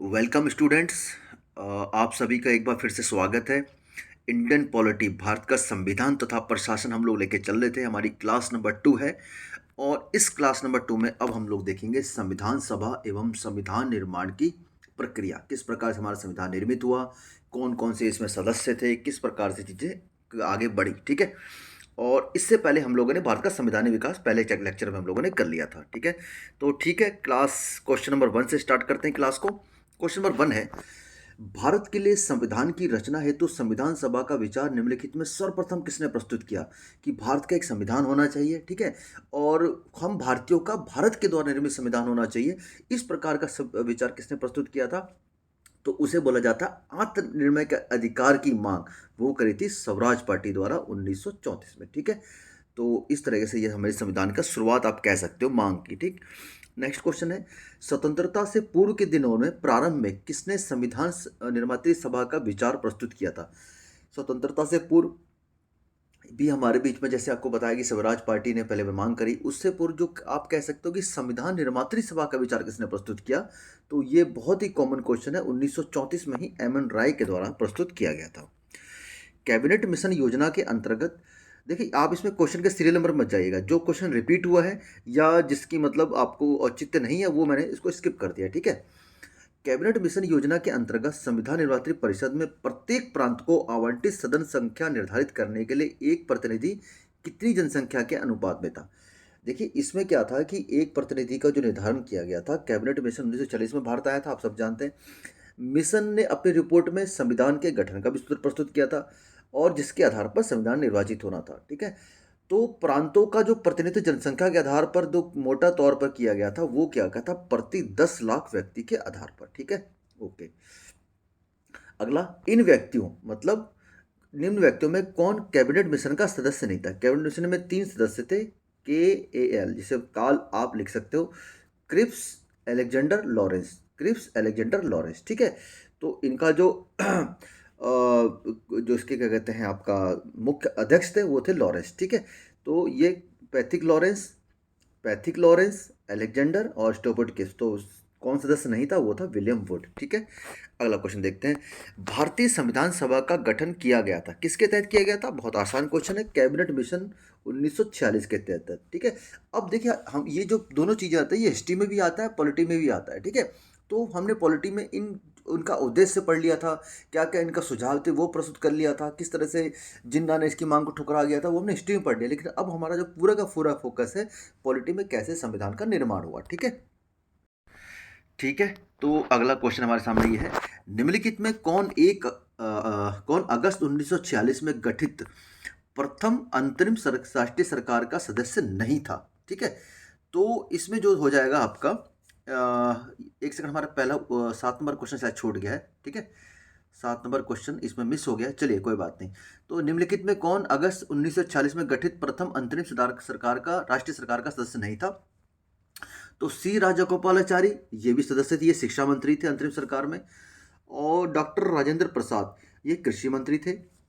Welcome students. आप सभी का एक बार फिर से स्वागत है। इंडियन पॉलिटी, भारत का संविधान तथा प्रशासन हम लोग लेके चल रहे थे। हमारी क्लास नंबर 2 है और इस क्लास नंबर 2 में अब हम लोग देखेंगे संविधान सभा एवं संविधान निर्माण की प्रक्रिया। किस प्रकार से हमारा संविधान निर्मित हुआ, कौन कौन से इसमें सदस्य थे, किस प्रकार से चीज़ें आगे बढ़ी। ठीक है। और इससे पहले हम लोगों ने भारत का संविधानिक विकास पहले लेक्चर में हम लोगों ने कर लिया था। ठीक है। तो ठीक है, क्लास क्वेश्चन नंबर 1 से स्टार्ट करते हैं क्लास को। क्वेश्चन नंबर 1 है, भारत के लिए संविधान की रचना हेतु संविधान सभा का विचार निम्नलिखित में सर्वप्रथम किसने प्रस्तुत किया? कि भारत का एक संविधान होना चाहिए। ठीक है। और हम भारतीयों का भारत के द्वारा निर्मित संविधान होना चाहिए, इस प्रकार का विचार किसने प्रस्तुत किया था? तो उसे बोला जाता है आत्मनिर्णय के अधिकार की मांग। वो करी थी स्वराज पार्टी द्वारा 1934 में। ठीक है। तो इस तरीके से ये हमारे संविधान का शुरुआत आप कह सकते हो मांग की। ठीक। नेक्स्ट क्वेश्चन है, स्वतंत्रता से पूर्व के दिनों में प्रारंभ में किसने संविधान निर्मात्री सभा का विचार प्रस्तुत किया था? स्वतंत्रता से पूर्व भी हमारे बीच में जैसे आपको बताया कि स्वराज पार्टी ने पहले मांग करी, उससे पूर्व जो आप कह सकते हो कि संविधान निर्मात्री सभा का विचार किसने प्रस्तुत किया, तो ये बहुत ही कॉमन क्वेश्चन है। 1934 में ही एम एन राय के द्वारा प्रस्तुत किया गया था। कैबिनेट मिशन योजना के अंतर्गत, देखिए आप इसमें क्वेश्चन के सीरियल नंबर मत जाइएगा। जो क्वेश्चन रिपीट हुआ है या जिसकी मतलब आपको औचित्य नहीं है वो मैंने इसको स्किप कर दिया। ठीक है। कैबिनेट मिशन योजना के अंतर्गत संविधान निर्मात्री परिषद में प्रत्येक प्रांत को आवंटित सदन संख्या निर्धारित करने के लिए एक प्रतिनिधि कितनी जनसंख्या के अनुपात में था? देखिए इसमें क्या था कि एक प्रतिनिधि का जो निर्धारण किया गया था, कैबिनेट मिशन 1940 में भारत आया था, आप सब जानते हैं। मिशन ने अपनी रिपोर्ट में संविधान के गठन का विस्तृत प्रस्तुत किया था और जिसके आधार पर संविधान निर्वाचित होना था। ठीक है। तो प्रांतों का जो प्रतिनिधित्व जनसंख्या के आधार पर जो मोटा तौर पर किया गया था वो क्या था, प्रति 10 लाख व्यक्ति के आधार पर। ठीक है। ओके। अगला, इन व्यक्तियों मतलब निम्न व्यक्तियों में कौन कैबिनेट मिशन का सदस्य नहीं था? कैबिनेट मिशन में 3 सदस्य थे, के ए एल, जिसे काल आप लिख सकते हो, Cripps Alexander Lawrence, Cripps Alexander Lawrence. ठीक है। तो इनका जो जो इसके क्या कहते हैं आपका मुख्य अध्यक्ष थे वो थे लॉरेंस। ठीक है। तो ये पैथिक लॉरेंस, एलेक्जेंडर और स्टोपटकिस। तो कौन सदस्य नहीं था? वो था विलियम वुड। ठीक है। अगला क्वेश्चन देखते हैं, भारतीय संविधान सभा का गठन किया गया था किसके तहत किया गया था? बहुत आसान क्वेश्चन है, कैबिनेट मिशन 1946 के तहत। ठीक है। अब देखिए हम ये जो दोनों चीज़ें आती है ये हिस्ट्री में भी आता है, पॉलिटी में भी आता है। ठीक है। तो हमने पॉलिटी में इन उनका उद्देश्य पढ़ लिया था, क्या क्या इनका सुझाव थे वो प्रस्तुत कर लिया था, किस तरह से जिन्ना ने इसकी मांग को ठुकरा गया था वो हमने हिस्ट्री में पढ़ लिया। लेकिन अब हमारा जो पूरा का पूरा फोकस है पॉलिटी में कैसे संविधान का निर्माण हुआ। ठीक है। ठीक है। तो अगला क्वेश्चन हमारे सामने ये है, निम्नलिखित में कौन अगस्त 1946 में गठित प्रथम अंतरिम राष्ट्रीय सरकार का सदस्य नहीं था? ठीक है। तो इसमें जो हो जाएगा आपका एक सेकंड, हमारा पहला 7 नंबर क्वेश्चन शायद छूट गया है। ठीक है। 7 नंबर क्वेश्चन इसमें मिस हो गया, चलिए कोई बात नहीं। तो निम्नलिखित में कौन अगस्त 1946 में गठित प्रथम अंतरिम सरकार का राष्ट्रीय सरकार का सदस्य नहीं था? तो सी राजागोपालाचारी, ये भी सदस्य थे, ये शिक्षा मंत्री थे अंतरिम सरकार में। और डॉक्टर राजेंद्र प्रसाद, ये कृषि मंत्री थे।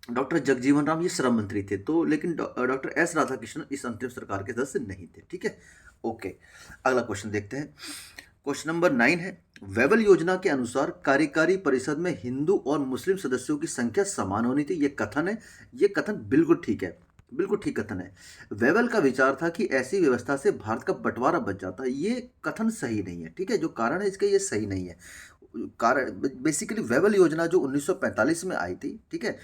डॉक्टर जगजीवन राम, ये श्रम मंत्री थे। तो लेकिन डॉक्टर एस राधाकृष्णन इस अंतरिम सरकार के सदस्य नहीं थे। ठीक है। ओके। अगला क्वेश्चन देखते हैं। क्वेश्चन नंबर 9 है, वेबल योजना के अनुसार कार्यकारी परिषद में हिंदू और मुस्लिम सदस्यों की संख्या समान होनी थी। ये कथन है, ये कथन बिल्कुल ठीक है, बिल्कुल ठीक कथन है। वेबल का विचार था कि ऐसी व्यवस्था से भारत का बंटवारा बच जाता है। ये कथन सही नहीं है। ठीक है। जो कारण है इसका ये सही नहीं है। कारण बेसिकली वेबल योजना जो 1945 में आई थी, ठीक है,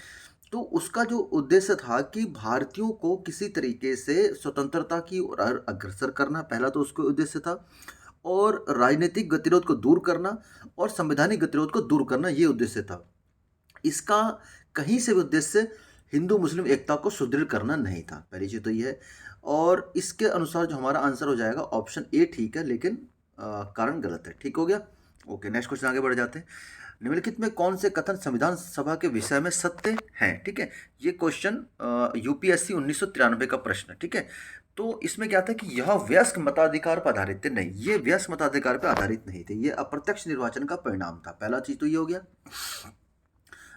तो उसका जो उद्देश्य था कि भारतीयों को किसी तरीके से स्वतंत्रता की ओर अग्रसर करना, पहला तो उसका उद्देश्य था। और राजनीतिक गतिरोध को दूर करना और संवैधानिक गतिरोध को दूर करना, ये उद्देश्य था इसका। कहीं से भी उद्देश्य हिंदू मुस्लिम एकता को सुदृढ़ करना नहीं था, पहली चीज़ तो ये है। और इसके अनुसार जो हमारा आंसर हो जाएगा ऑप्शन ए ठीक है, लेकिन कारण गलत है। ठीक हो गया। ओके, नेक्स्ट क्वेश्चन आगे बढ़ जाते हैं। निम्नलिखित में कौन से कथन संविधान सभा के विषय में सत्य हैं? ठीक है। ये क्वेश्चन यूपीएससी 1993 का प्रश्न है। ठीक है। तो इसमें क्या था कि यह वयस्क मताधिकार पर आधारित थे। नहीं, ये वयस्क मताधिकार पर आधारित नहीं थे, ये अप्रत्यक्ष निर्वाचन का परिणाम था। पहला चीज तो ये हो गया।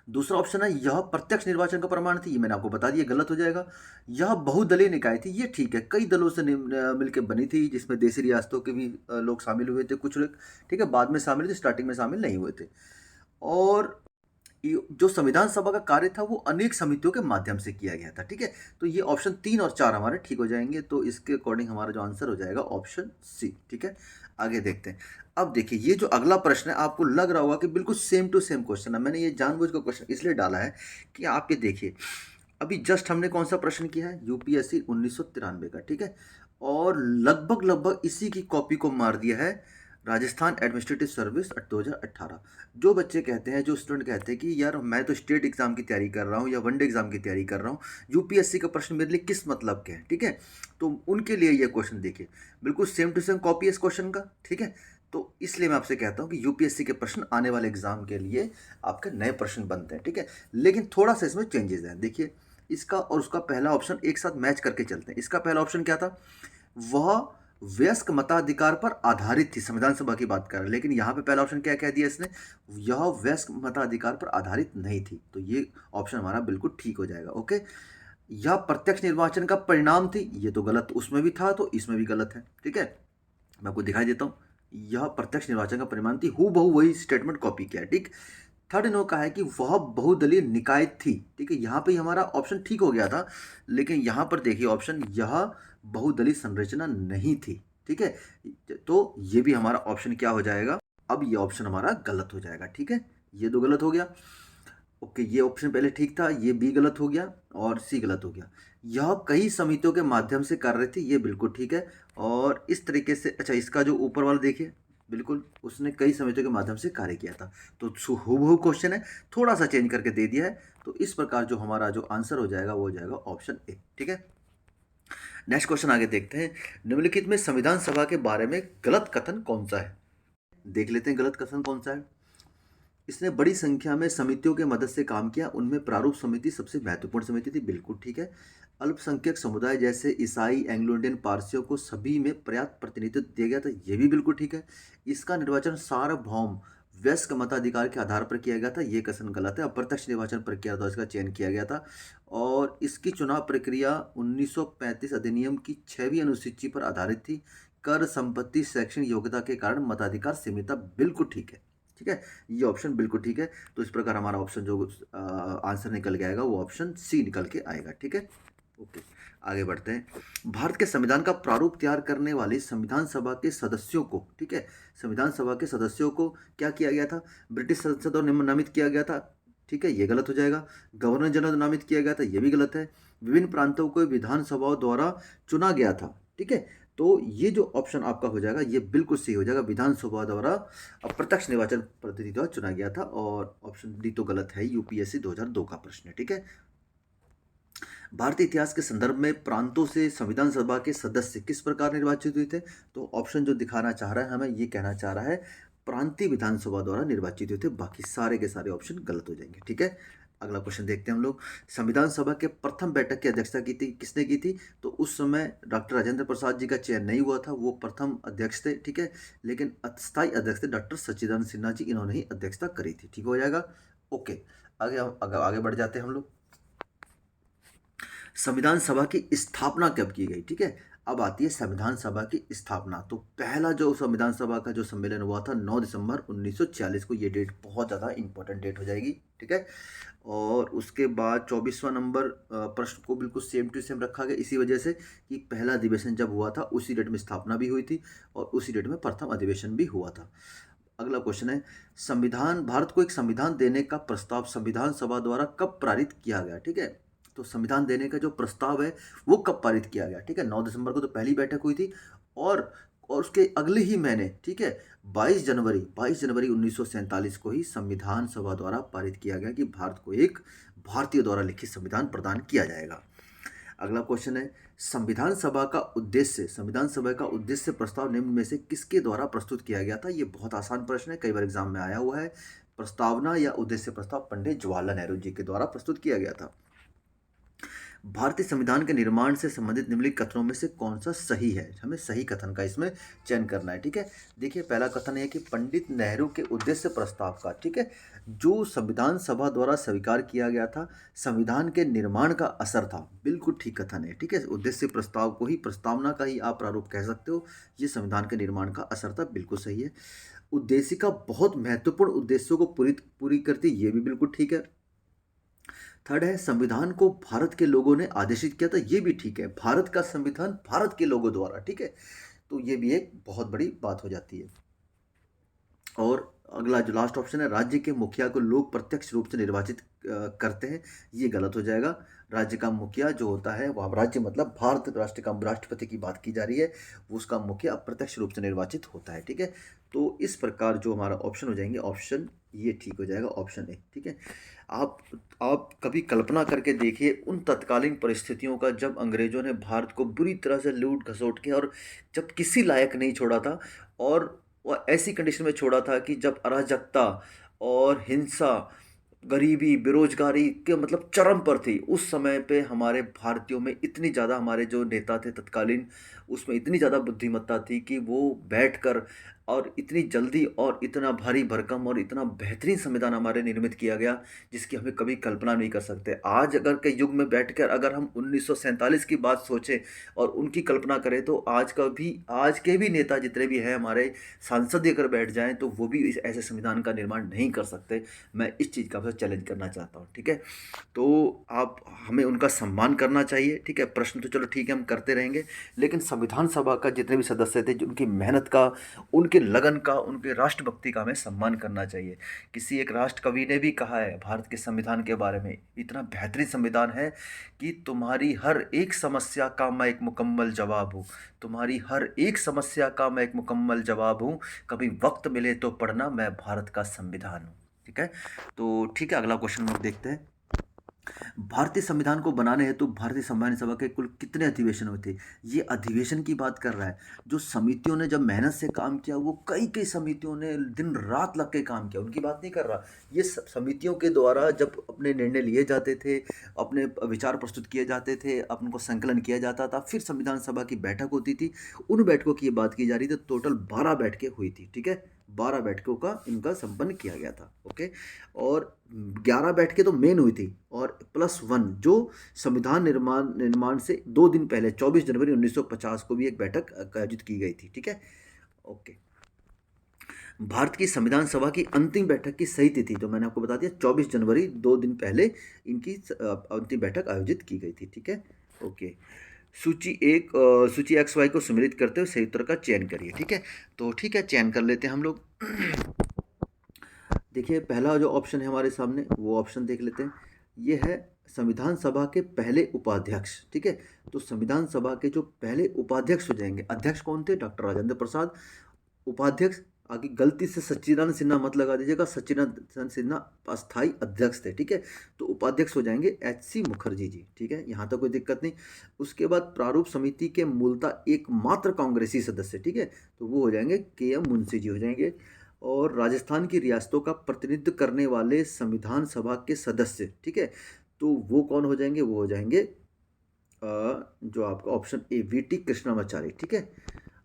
दूसरा ऑप्शन है यह प्रत्यक्ष निर्वाचन का प्रमाण थी, ये मैंने आपको बता दिया, गलत हो जाएगा। यह बहुदलीय निकाय थी, ये ठीक है, कई दलों से मिलकर बनी थी, जिसमें देशी रियासतों के भी लोग शामिल हुए थे, कुछ लोग ठीक है बाद में शामिल थे, स्टार्टिंग में शामिल नहीं हुए थे। और जो संविधान सभा का कार्य था वो अनेक समितियों के माध्यम से किया गया था, ठीक है। तो ये ऑप्शन 3 और 4 हमारे ठीक हो जाएंगे, तो इसके अकॉर्डिंग हमारा जो आंसर हो जाएगा ऑप्शन सी, ठीक है। आगे देखते हैं। अब देखिए ये जो अगला प्रश्न है, आपको लग रहा होगा कि बिल्कुल सेम टू सेम क्वेश्चन है, मैंने ये जानबूझ कर क्वेश्चन इसलिए डाला है कि आप ये देखिए, अभी जस्ट हमने कौन सा प्रश्न किया है, यूपीएससी 1993 का, ठीक है। और लगभग लगभग इसी की कॉपी को मार दिया है राजस्थान एडमिनिस्ट्रेटिव सर्विस 2018। जो बच्चे कहते हैं, जो स्टूडेंट कहते हैं कि यार मैं तो स्टेट एग्जाम की तैयारी कर रहा हूँ या वनडे एग्जाम की तैयारी कर रहा हूँ, यूपीएससी का प्रश्न मेरे लिए किस मतलब के हैं, ठीक है। तो उनके लिए ये क्वेश्चन देखिए, बिल्कुल सेम टू सेम कॉपी है इस क्वेश्चन का, ठीक है। तो इसलिए मैं आपसे कहता हूँ कि यूपीएससी के प्रश्न आने वाले एग्जाम के लिए आपके नए प्रश्न बनते हैं, ठीक है। लेकिन थोड़ा सा इसमें चेंजेस हैं, देखिए इसका और उसका पहला ऑप्शन एक साथ मैच करके चलते हैं। इसका पहला ऑप्शन क्या था, वह वयस्क मताधिकार पर आधारित थी, संविधान सभा की बात कर रहे हैं, लेकिन यहाँ पे पहला ऑप्शन क्या कह दिया इसने, यह वयस्क मताधिकार पर आधारित नहीं थी, तो ये ऑप्शन हमारा बिल्कुल ठीक हो जाएगा, ओके। यह प्रत्यक्ष निर्वाचन का परिणाम थी, ये तो गलत, उसमें भी था तो इसमें भी गलत है, ठीक है। मैं आपको दिखाई देता हूँ, यह प्रत्यक्ष निर्वाचन का परिणाम थी, हूबहू वही स्टेटमेंट कॉपी किया है, ठीक। थर्ड इन्होंने कहा है कि वह बहुदलीय निकाय थी, ठीक है, यहाँ पे हमारा ऑप्शन ठीक हो गया था, लेकिन यहाँ पर देखिए ऑप्शन, यह बहुदलीय संरचना नहीं थी, ठीक है। तो ये भी हमारा ऑप्शन क्या हो जाएगा, अब ये ऑप्शन हमारा गलत हो जाएगा, ठीक है। ये दो गलत हो गया, ओके, ये ऑप्शन पहले ठीक था, ये बी गलत हो गया और सी गलत हो गया। यह कई समितियों के माध्यम से कर रही थी, ये बिल्कुल ठीक है। और इस तरीके से, अच्छा इसका जो ऊपर वाला देखिए, बिल्कुल उसने कई समितियों के माध्यम से कार्य किया था, तो हूबहू क्वेश्चन है, थोड़ा सा चेंज करके दे दिया है। तो इस प्रकार जो हमारा जो आंसर हो जाएगा वो हो जाएगा ऑप्शन ए, ठीक है। नेक्स्ट क्वेश्चन आगे देखते हैं। निम्नलिखित में संविधान सभा के बारे में गलत कथन कौन सा है, देख लेते हैं गलत कथन कौन सा है। इसने बड़ी संख्या में समितियों के मदद से काम किया, उनमें प्रारूप समिति सबसे महत्वपूर्ण समिति थी, बिल्कुल ठीक है। अल्पसंख्यक समुदाय जैसे ईसाई, एंग्लो इंडियन, पारसियों को सभी में पर्याप्त प्रतिनिधित्व दिया गया था, ये भी बिल्कुल ठीक है। इसका निर्वाचन सार्वभौम वयस्क मताधिकार के आधार पर किया गया था, ये कथन गलत है। अप्रत्यक्ष निर्वाचन प्रक्रिया द्वारा इसका चयन किया गया था। और इसकी चुनाव प्रक्रिया 1935 अधिनियम की 6वीं अनुसूची पर आधारित थी। कर, संपत्ति, शैक्षणिक योग्यता के कारण मताधिकार सीमित था, बिल्कुल ठीक है, ठीक है। ये ऑप्शन बिल्कुल ठीक है। तो इस प्रकार हमारा ऑप्शन जो आंसर निकल के आएगा वो ऑप्शन सी निकल के आएगा, ठीक है। ओके, आगे बढ़ते हैं। भारत के संविधान का प्रारूप तैयार करने वाली संविधान सभा के सदस्यों को, ठीक है, संविधान सभा के सदस्यों को क्या किया गया था, ब्रिटिश संसद द्वारा नामित किया गया था, ठीक है, ये गलत हो जाएगा। गवर्नर जनरल नामित किया गया था, ये भी गलत है। विभिन्न प्रांतों को विधानसभाओं द्वारा चुना गया था, ठीक है। तो ये जो ऑप्शन आपका हो जाएगा ये बिल्कुल सही हो जाएगा, विधानसभा द्वारा अप्रत्यक्ष निर्वाचन पद्धति द्वारा चुना गया था। और ऑप्शन डी तो गलत है, यूपीएससी 2002 का प्रश्न है, ठीक है। भारतीय इतिहास के संदर्भ में प्रांतों से संविधान सभा के सदस्य किस प्रकार निर्वाचित हुए थे, तो ऑप्शन जो दिखाना चाह रहा है हमें, ये कहना चाह रहा है प्रांतीय विधानसभा द्वारा निर्वाचित हुए थे, बाकी सारे के सारे ऑप्शन गलत हो जाएंगे, ठीक है। अगला क्वेश्चन देखते हैं हम लोग। संविधान सभा के प्रथम बैठक की अध्यक्षता की थी, किसने की थी, तो उस समय डॉक्टर राजेंद्र प्रसाद जी का चयन नहीं हुआ था, वो प्रथम अध्यक्ष थे, ठीक है। लेकिन अस्थायी अध्यक्ष थे डॉक्टर सच्चिदानंद सिन्हा जी, इन्होंने ही अध्यक्षता करी थी, ठीक हो जाएगा। ओके, आगे बढ़ जाते हैं हम लोग। संविधान सभा की स्थापना कब की गई, ठीक है। अब आती है संविधान सभा की स्थापना। तो पहला जो संविधान सभा का जो सम्मेलन हुआ था 9 दिसंबर 1946 को, ये डेट बहुत ज़्यादा इंपॉर्टेंट डेट हो जाएगी, ठीक है। और उसके बाद 24वां नंबर प्रश्न को बिल्कुल सेम टू सेम रखा गया, इसी वजह से कि पहला अधिवेशन जब हुआ था उसी डेट में स्थापना भी हुई थी और उसी डेट में प्रथम अधिवेशन भी हुआ था। अगला क्वेश्चन है, संविधान, भारत को एक संविधान देने का प्रस्ताव संविधान सभा द्वारा कब पारित किया गया, ठीक है। तो संविधान देने का जो प्रस्ताव है वो कब पारित किया गया, ठीक है। 9 दिसंबर को तो पहली बैठक हुई थी और उसके अगले ही महीने, ठीक है, 22 जनवरी 1947 को ही संविधान सभा द्वारा पारित किया गया कि भारत को एक भारतीय द्वारा लिखित संविधान प्रदान किया जाएगा। अगला क्वेश्चन है, संविधान सभा का उद्देश्य प्रस्ताव निम्न में से किसके द्वारा प्रस्तुत किया गया था। ये बहुत आसान प्रश्न है, कई बार एग्जाम में आया हुआ है। प्रस्तावना या उद्देश्य प्रस्ताव पंडित जवाहरलाल नेहरू जी के द्वारा प्रस्तुत किया गया था। भारतीय संविधान के निर्माण से संबंधित निम्नलिखित कथनों में से कौन सा सही है? हमें सही कथन का इसमें चयन करना है, ठीक है। देखिए, पहला कथन है कि पंडित नेहरू के उद्देश्य प्रस्ताव का, ठीक है, जो संविधान सभा द्वारा स्वीकार किया गया था, संविधान के निर्माण का असर था। बिल्कुल ठीक कथन है, ठीक है। उद्देश्य प्रस्ताव को ही, प्रस्तावना का ही आप प्रारूप कह सकते हो। ये संविधान के निर्माण का असर था, बिल्कुल सही है। उद्देशिका बहुत महत्वपूर्ण उद्देश्यों को पूरी पूरी करती, ये भी बिल्कुल ठीक है। थर्ड है, संविधान को भारत के लोगों ने आदेशित किया था, ये भी ठीक है। भारत का संविधान भारत के लोगों द्वारा, ठीक है, तो ये भी एक बहुत बड़ी बात हो जाती है। और अगला जो लास्ट ऑप्शन है, राज्य के मुखिया को लोग प्रत्यक्ष रूप से निर्वाचित करते हैं, ये गलत हो जाएगा। राज्य का मुखिया जो होता है, वह राज्य मतलब भारत राष्ट्र का राष्ट्रपति की बात की जा रही है, उसका मुखिया अप्रत्यक्ष रूप से निर्वाचित होता है, ठीक है। तो इस प्रकार जो हमारा ऑप्शन हो जाएंगे, ऑप्शन ये ठीक हो जाएगा, ऑप्शन ए, ठीक है। आप आप कभी कल्पना करके देखिए उन तत्कालीन परिस्थितियों का, जब अंग्रेजों ने भारत को बुरी तरह से लूट घसोट के, और जब किसी लायक नहीं छोड़ा था, और वह ऐसी कंडीशन में छोड़ा था कि जब अराजकता और हिंसा, गरीबी, बेरोजगारी के मतलब चरम पर थी। उस समय पे हमारे भारतीयों में इतनी ज़्यादा, हमारे जो नेता थे तत्कालीन, उसमें इतनी ज़्यादा बुद्धिमत्ता थी कि वो बैठकर और इतनी जल्दी और इतना भारी भरकम और इतना बेहतरीन संविधान हमारे निर्मित किया गया, जिसकी हमें कभी कल्पना नहीं कर सकते। आज अगर के युग में बैठकर अगर हम 1947 की बात सोचें और उनकी कल्पना करें, तो आज के भी नेता जितने भी हैं हमारे सांसद अगर बैठ जाएं, तो वो भी इस ऐसे संविधान का निर्माण नहीं कर सकते। मैं इस चीज़ का आपसे चैलेंज करना चाहता हूँ, ठीक है। तो आप, हमें उनका सम्मान करना चाहिए, ठीक है। प्रश्न तो चलो ठीक है, हम करते रहेंगे, लेकिन संविधान सभा का जितने भी सदस्य थे, उनकी मेहनत का, उनके लगन का, उनके राष्ट्रभक्ति का हमें सम्मान करना चाहिए। किसी एक राष्ट्र कवि ने भी कहा है भारत के संविधान के बारे में, इतना बेहतरीन संविधान है कि तुम्हारी हर एक समस्या का मैं एक मुकम्मल जवाब हूँ। तुम्हारी हर एक समस्या का मैं एक मुकम्मल जवाब हूँ। कभी वक्त मिले तो पढ़ना, मैं भारत का संविधान हूँ, ठीक है। तो ठीक है, अगला क्वेश्चन हम देखते हैं। भारतीय संविधान को बनाने हेतु भारतीय संविधान सभा के कुल कितने अधिवेशन हुए थे? ये अधिवेशन की बात कर रहा है। जो समितियों ने जब मेहनत से काम किया, वो कई कई समितियों ने दिन रात लग के काम किया, उनकी बात नहीं कर रहा। ये समितियों के द्वारा जब अपने निर्णय लिए जाते थे, अपने विचार प्रस्तुत किए जाते थे, अपन को संकलन किया जाता था, फिर संविधान सभा की बैठक होती थी। उन बैठकों की बात की जा रही थी। टोटल 12 बैठकें हुई थी, ठीक है। 12 बैठकों का इनका संपन्न किया गया था, ओके। और 11 बैठकें तो मेन हुई थी, और +1 जो संविधान निर्माण से 2 दिन पहले 24 जनवरी 1950 को भी एक बैठक आयोजित की गई थी, ठीक है, ओके। भारत की संविधान सभा की अंतिम बैठक की सही तिथि तो मैंने आपको बता दिया, 24 जनवरी, 2 दिन पहले इनकी अंतिम बैठक आयोजित की गई थी, ठीक है, ओके। सूची XY को सम्मिलित करते हुए सही उत्तर का चयन करिए, ठीक है। तो ठीक है, चयन कर लेते हैं हम लोग। देखिए, पहला जो ऑप्शन है हमारे सामने, वो ऑप्शन देख लेते हैं। ये है संविधान सभा के पहले उपाध्यक्ष, ठीक है। तो संविधान सभा के जो पहले उपाध्यक्ष हो जाएंगे, अध्यक्ष कौन थे? डॉक्टर राजेंद्र प्रसाद। उपाध्यक्ष, आगे गलती से सच्चिदानंद सिन्हा मत लगा दीजिएगा, सच्चिदानंद सिन्हा अस्थाई अध्यक्ष थे, ठीक है। तो उपाध्यक्ष हो जाएंगे HC मुखर्जी जी, ठीक है, यहाँ तक कोई दिक्कत नहीं। उसके बाद प्रारूप समिति के मूलतः एकमात्र कांग्रेसी सदस्य, ठीक है, तो वो हो जाएंगे KM मुंशी जी हो जाएंगे। और राजस्थान की रियासतों का प्रतिनिधित्व करने वाले संविधान सभा के सदस्य, ठीक है, तो वो कौन हो जाएंगे? वो हो जाएंगे जो आपका ऑप्शन ए VT कृष्णामाचारी, ठीक है।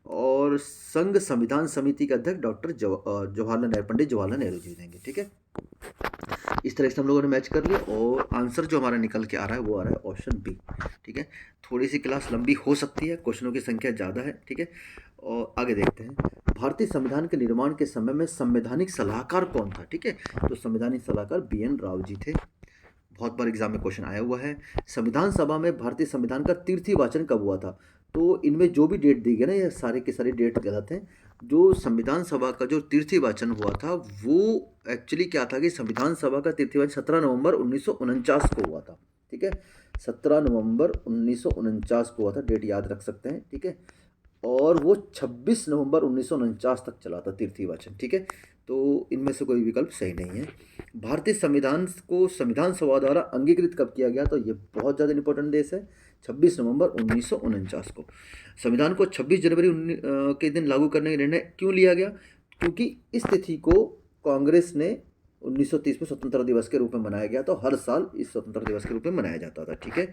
और संघ संविधान समिति के अध्यक्ष डॉक्टर जवाहरलाल नेहरू, पंडित जवाहरलाल नेहरू जी देंगे, ठीक है। इस तरह से हम लोगों ने मैच कर लिया, और आंसर जो हमारा निकल के आ रहा है वो आ रहा है ऑप्शन बी, ठीक है। थोड़ी सी क्लास लंबी हो सकती है, क्वेश्चनों की संख्या ज़्यादा है, ठीक है। और आगे देखते हैं, भारतीय संविधान के निर्माण के समय में संवैधानिक सलाहकार कौन था? ठीक है, तो संवैधानिक सलाहकार BN राव जी थे। बहुत बार एग्जाम में क्वेश्चन आया हुआ है। संविधान सभा में भारतीय संविधान का तीर्थी वाचन कब हुआ था? तो इनमें जो भी डेट दी गई ना, ये सारे के सारे डेट गलत हैं। जो संविधान सभा का जो तीर्थी वाचन हुआ था, वो एक्चुअली क्या था कि संविधान सभा का तीर्थी वाचन 17 नवंबर 1949 को हुआ था, ठीक है। 17 नवंबर 1949 को हुआ था, डेट याद रख सकते हैं, ठीक है। और वो 26 नवंबर 1949 तक चला था तीर्थी वाचन, ठीक है। तो इनमें से कोई विकल्प सही नहीं है। भारतीय संविधान को संविधान सभा द्वारा अंगीकृत कब किया गया? तो ये बहुत ज़्यादा इंपॉर्टेंट देश है, 26 नवंबर 1949 को। संविधान को 26 जनवरी के दिन लागू करने का निर्णय क्यों लिया गया? क्योंकि इस तिथि को कांग्रेस ने 1930 में स्वतंत्रता दिवस के रूप में मनाया गया, तो हर साल इस स्वतंत्रता दिवस के रूप में मनाया जाता था, ठीक है।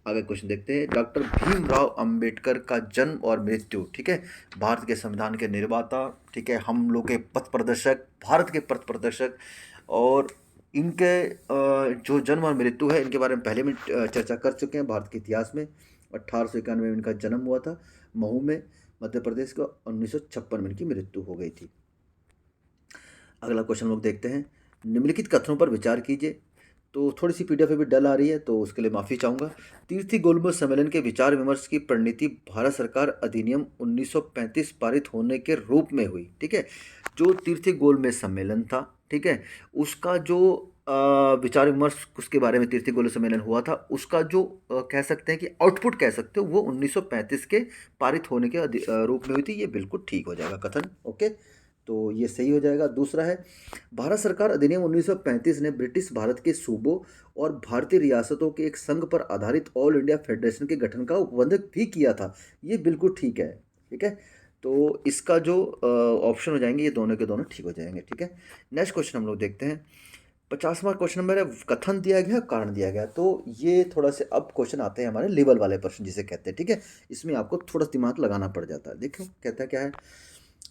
आगे क्वेश्चन देखते हैं। डॉक्टर भीमराव अंबेडकर का जन्म और मृत्यु, ठीक है, भारत के संविधान के निर्माता, ठीक है, हम लोग के पथ प्रदर्शक, भारत के पथ प्रदर्शक, और इनके जो जन्म और मृत्यु है इनके बारे में पहले में चर्चा कर चुके हैं भारत के इतिहास में। 1891 में इनका जन्म हुआ था महू में, मध्य प्रदेश को। 1956 में इनकी मृत्यु हो गई थी। अगला क्वेश्चन लोग देखते हैं। निम्नलिखित कथनों पर विचार कीजिए। तो थोड़ी सी पीडीएफ अभी डल आ रही है तो उसके लिए माफ़ी चाहूँगा। तीर्थी गोलमेज सम्मेलन के विचार विमर्श की परिणति भारत सरकार अधिनियम 1935 पारित होने के रूप में हुई, ठीक है। जो तीर्थी गोलमेज सम्मेलन था, ठीक है, उसका जो विचार विमर्श उसके बारे में तीर्थी गोलमेज सम्मेलन हुआ था, उसका जो कह सकते हैं कि आउटपुट कह सकते हो, वो 1935 के पारित होने के रूप में हुई थी। ये बिल्कुल ठीक हो जाएगा कथन, ओके, तो ये सही हो जाएगा। दूसरा है, भारत सरकार अधिनियम 1935 ने ब्रिटिश भारत के सूबों और भारतीय रियासतों के एक संघ पर आधारित ऑल इंडिया फेडरेशन के गठन का उपबंध भी किया था। ये बिल्कुल ठीक है, ठीक है। तो इसका जो ऑप्शन हो जाएंगे, ये दोनों के दोनों ठीक हो जाएंगे, ठीक है। नेक्स्ट क्वेश्चन हम लोग देखते हैं। 50वां क्वेश्चन नंबर है, कथन दिया गया, कारण दिया गया। तो ये थोड़ा से अब क्वेश्चन आते हैं हमारे लेवल वाले प्रश्न जिसे कहते हैं, ठीक है। इसमें आपको थोड़ा दिमाग लगाना पड़ जाता है। देखो कहता है क्या है,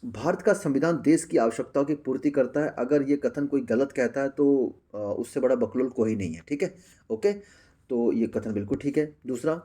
भारत का संविधान देश की आवश्यकताओं की पूर्ति करता है। अगर ये कथन कोई गलत कहता है तो उससे बड़ा बकलोल कोई नहीं है, ठीक है, ओके। तो ये कथन बिल्कुल ठीक है। दूसरा,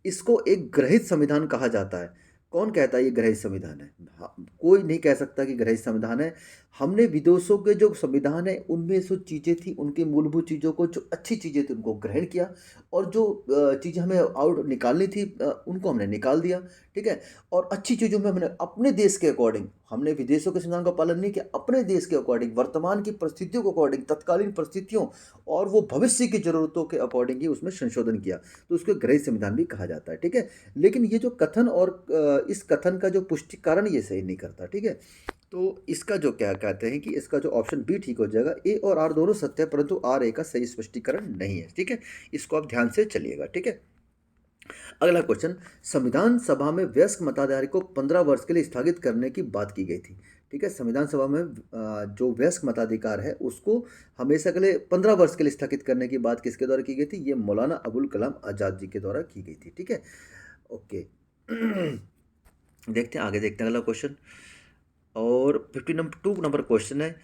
इसको एक ग्रहित संविधान कहा जाता है। कौन कहता है ये ग्रहित संविधान है? हाँ, कोई नहीं कह सकता कि ग्रहित संविधान है। हमने विदेशों के जो संविधान है उनमें जो चीज़ें थी, उनकी मूलभूत चीज़ों को, जो अच्छी चीज़ें थी उनको ग्रहण किया, और जो चीज़ें हमें आउट निकालनी थी उनको हमने निकाल दिया, ठीक है। और अच्छी चीज़ों में हमने अपने देश के अकॉर्डिंग, हमने विदेशों के संविधान का पालन नहीं किया, अपने देश के अकॉर्डिंग, वर्तमान की परिस्थितियों के अकॉर्डिंग, तत्कालीन परिस्थितियों और वो भविष्य की ज़रूरतों के अकॉर्डिंग ही उसमें संशोधन किया, तो उसको ग्रहित संविधान भी कहा जाता है, ठीक है। लेकिन ये जो कथन और इस कथन का जो पुष्टिकरण ये सही नहीं करता, ठीक है। तो इसका जो क्या कहते हैं कि इसका जो ऑप्शन बी ठीक हो जाएगा। ए और आर दोनों सत्य है, परंतु आर ए का सही स्पष्टीकरण नहीं है, ठीक है। इसको आप ध्यान से चलिएगा, ठीक है। अगला क्वेश्चन, संविधान सभा में वयस्क मताधिकार को 15 वर्ष के लिए स्थगित करने की बात की गई थी, ठीक है। संविधान सभा में जो वयस्क मताधिकार है उसको हमेशा के लिए 15 वर्ष के लिए स्थगित करने की बात किसके द्वारा की गई थी? ये मौलाना अबुल कलाम आज़ाद जी के द्वारा की गई थी, ठीक है, ओके। देखते हैं आगे, देखते हैं अगला क्वेश्चन। और 52 नंबर क्वेश्चन है,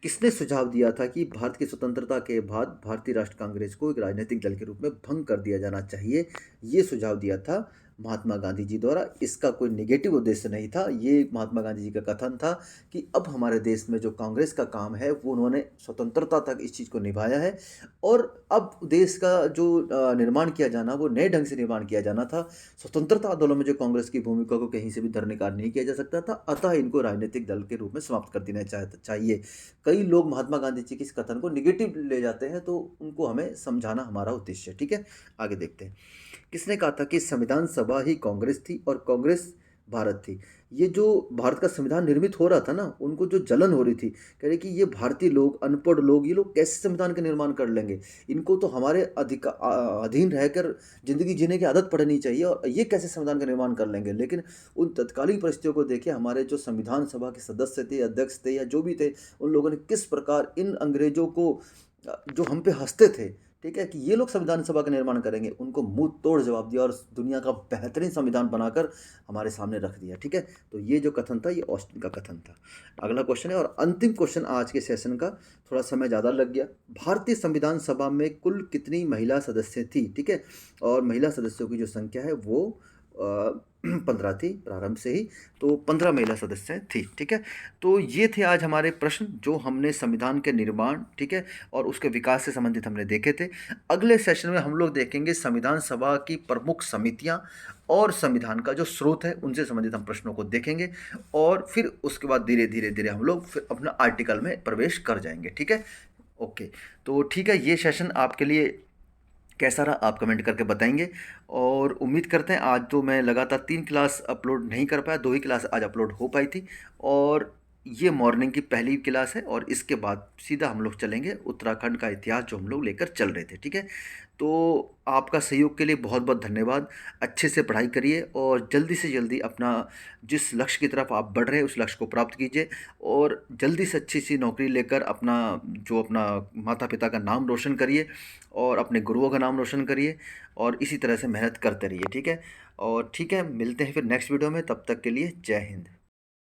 किसने सुझाव दिया था कि भारत की स्वतंत्रता के बाद भारतीय राष्ट्र कांग्रेस को एक राजनीतिक दल के रूप में भंग कर दिया जाना चाहिए? ये सुझाव दिया था महात्मा गांधी जी द्वारा। इसका कोई नेगेटिव उद्देश्य नहीं था, ये महात्मा गांधी जी का कथन था कि अब हमारे देश में जो कांग्रेस का काम है वो उन्होंने स्वतंत्रता तक इस चीज़ को निभाया है, और अब देश का जो निर्माण किया जाना वो नए ढंग से निर्माण किया जाना था। स्वतंत्रता आंदोलन में जो कांग्रेस की भूमिका को कहीं से भी दरकिनार नहीं किया जा सकता था, अतः इनको राजनीतिक दल के रूप में समाप्त कर देना चाहिए। कई लोग महात्मा गांधी जी के इस कथन को निगेटिव ले जाते हैं, तो उनको हमें समझाना हमारा उद्देश्य है, ठीक है। आगे देखते हैं। किसने कहा था कि संविधान सभा ही कांग्रेस थी और कांग्रेस भारत थी? ये जो भारत का संविधान निर्मित हो रहा था ना, उनको जो जलन हो रही थी, कह रहे कि ये भारतीय लोग, अनपढ़ लोग, ये लोग कैसे संविधान का निर्माण कर लेंगे? इनको तो हमारे अधीन रहकर जिंदगी जीने की आदत पड़नी चाहिए, और ये कैसे संविधान का निर्माण कर लेंगे? लेकिन उन तत्कालीन परिस्थितियों को देखिए, हमारे जो संविधान सभा के सदस्य थे, अध्यक्ष थे, या जो भी थे, उन लोगों ने किस प्रकार इन अंग्रेजों को जो हम पे हंसते थे, ठीक है, कि ये लोग संविधान सभा का निर्माण करेंगे, उनको मुंह तोड़ जवाब दिया और दुनिया का बेहतरीन संविधान बनाकर हमारे सामने रख दिया, ठीक है। तो ये जो कथन था ये ऑस्टिन का कथन था। अगला क्वेश्चन है और अंतिम क्वेश्चन आज के सेशन का, थोड़ा समय ज़्यादा लग गया। भारतीय संविधान सभा में कुल कितनी महिला सदस्य थी, ठीक है, और महिला सदस्यों की जो संख्या है वो 15 थी प्रारंभ से ही, तो 15 महिला सदस्य थी, ठीक है। तो ये थे आज हमारे प्रश्न जो हमने संविधान के निर्माण, ठीक है, और उसके विकास से संबंधित हमने देखे थे। अगले सेशन में हम लोग देखेंगे संविधान सभा की प्रमुख समितियां और संविधान का जो स्रोत है उनसे संबंधित हम प्रश्नों को देखेंगे, और फिर उसके बाद धीरे धीरे धीरे हम लोग फिर अपना आर्टिकल में प्रवेश कर जाएंगे, ठीक है, ओके। तो ठीक है, ये सेशन आपके लिए कैसा रहा आप कमेंट करके बताएंगे, और उम्मीद करते हैं, आज तो मैं लगातार 3 क्लास अपलोड नहीं कर पाया, 2 ही क्लास आज अपलोड हो पाई थी, और ये मॉर्निंग की पहली क्लास है और इसके बाद सीधा हम लोग चलेंगे उत्तराखंड का इतिहास जो हम लोग लेकर चल रहे थे, ठीक है। तो आपका सहयोग के लिए बहुत बहुत धन्यवाद। अच्छे से पढ़ाई करिए और जल्दी से जल्दी अपना जिस लक्ष्य की तरफ आप बढ़ रहे हैं उस लक्ष्य को प्राप्त कीजिए और जल्दी से अच्छी सी नौकरी लेकर अपना माता पिता का नाम रोशन करिए और अपने गुरुओं का नाम रोशन करिए और इसी तरह से मेहनत करते रहिए, ठीक है। और ठीक है, मिलते हैं फिर नेक्स्ट वीडियो में, तब तक के लिए जय हिंद।